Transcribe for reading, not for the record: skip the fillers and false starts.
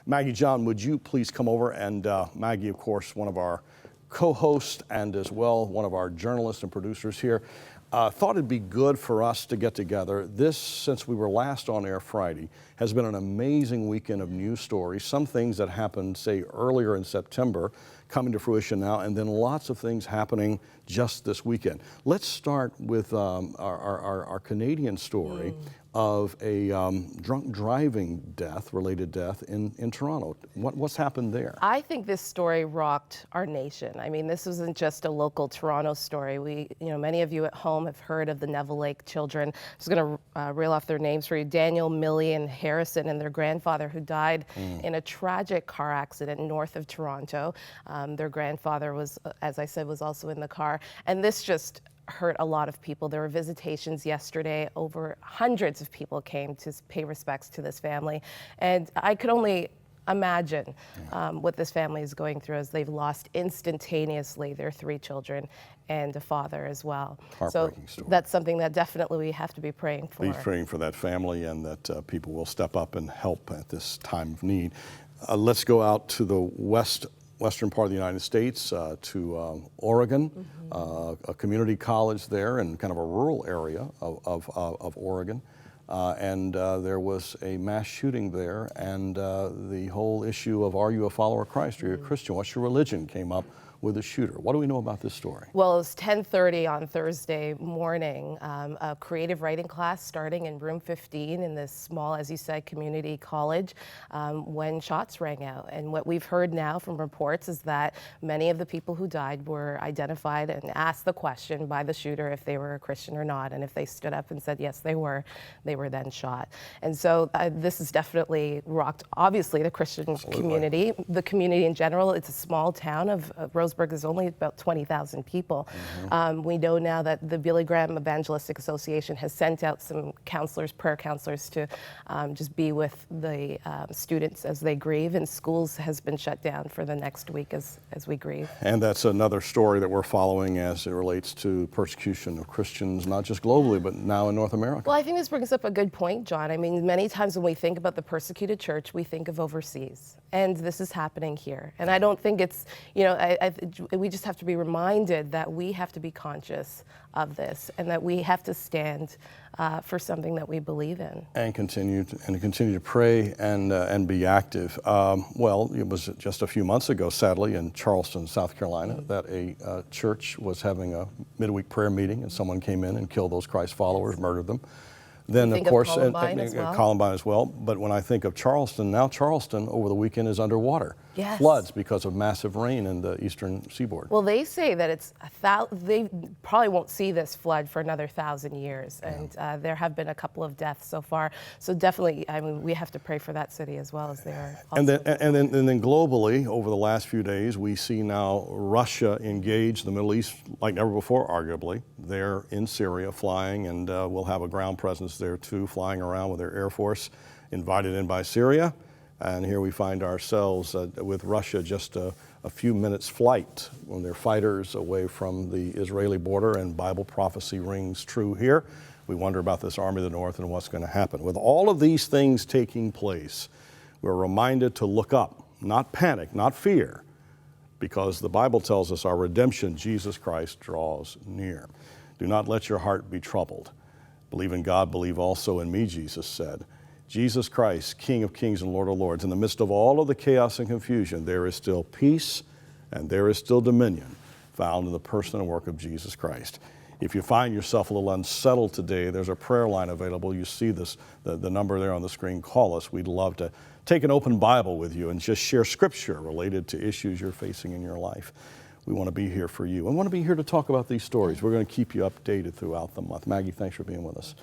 Maggie John, would you please come over? And Maggie, of course, one of our co-hosts and as well one of our journalists and producers here, thought it'd be good for us to get together. This, since we were last on air Friday, has been an amazing weekend of news stories. Some things that happened, say, earlier in September coming to fruition now, and then lots of things happening just this weekend. Let's start with our Canadian story of a drunk driving related death in Toronto. What's happened there? I think this story rocked our nation. I mean, this wasn't just a local Toronto story. Many of you at home have heard of the Neville Lake children. I'm just going to reel off their names for you. Daniel, Millie, and Harrison, and their grandfather, who died in a tragic car accident north of Toronto. Their grandfather was, as I said, was also in the car. And this just hurt a lot of people. There were visitations yesterday. Over hundreds of people came to pay respects to this family. And I could only imagine what this family is going through as they've lost instantaneously their 3 children and a father as well. Heartbreaking story. That's something that definitely we have to be praying for. Be praying for that family, and that people will step up and help at this time of need. Let's go out to the western part of the United States, to Oregon, a community college there in kind of a rural area of Oregon. There was a mass shooting there, and the whole issue of, are you a follower of Christ? Are you a Christian? What's your religion? Came up with a shooter. What do we know about this story? Well, it was 10:30 on Thursday morning, a creative writing class starting in room 15 in this small, as you said, community college, when shots rang out. And what we've heard now from reports is that many of the people who died were identified and asked the question by the shooter if they were a Christian or not. And if they stood up and said yes, they were then shot. And so this has definitely rocked, obviously, the Christian community, the community in general. It's a small town of Roseburg is only about 20,000 people. We know now that the Billy Graham Evangelistic Association has sent out some counselors, prayer counselors, to just be with the students as they grieve, and schools has been shut down for the next week as we grieve. And that's another story that we're following as it relates to persecution of Christians, not just globally, but now in North America. Well, I think this brings up a good point, John. I mean, many times when we think about the persecuted church, we think of overseas, and this is happening here. And I don't think it's, we just have to be reminded that we have to be conscious of this, and that we have to stand for something that we believe in. And continue to pray and be active. Well, it was just a few months ago, sadly, in Charleston, South Carolina, that a church was having a midweek prayer meeting, and someone came in and killed those Christ followers, murdered them. Then, of course, Columbine as well. But when I think of Charleston, now Charleston over the weekend is underwater. Yes. Floods because of massive rain in the eastern seaboard. Well, they say that they probably won't see this flood for another 1,000 years. And there have been a couple of deaths so far. So definitely, I mean, we have to pray for that city as well, as they are also. And then globally, over the last few days, we see now Russia engage the Middle East like never before, arguably. They're in Syria flying, and we'll have a ground presence there too, flying around with their Air Force, invited in by Syria. And here we find ourselves with Russia just a few minutes flight when they're fighters away from the Israeli border, and Bible prophecy rings true here. We wonder about this army of the north and what's going to happen. With all of these things taking place, we're reminded to look up, not panic, not fear, because the Bible tells us our redemption, Jesus Christ, draws near. Do not let your heart be troubled. Believe in God, believe also in me, Jesus said. Jesus Christ, King of kings and Lord of lords. In the midst of all of the chaos and confusion, there is still peace and there is still dominion found in the person and work of Jesus Christ. If you find yourself a little unsettled today, there's a prayer line available. You see this, the number there on the screen. Call us. We'd love to take an open Bible with you and just share scripture related to issues you're facing in your life. We want to be here for you. I want to be here to talk about these stories. We're going to keep you updated throughout the month. Maggie, thanks for being with us.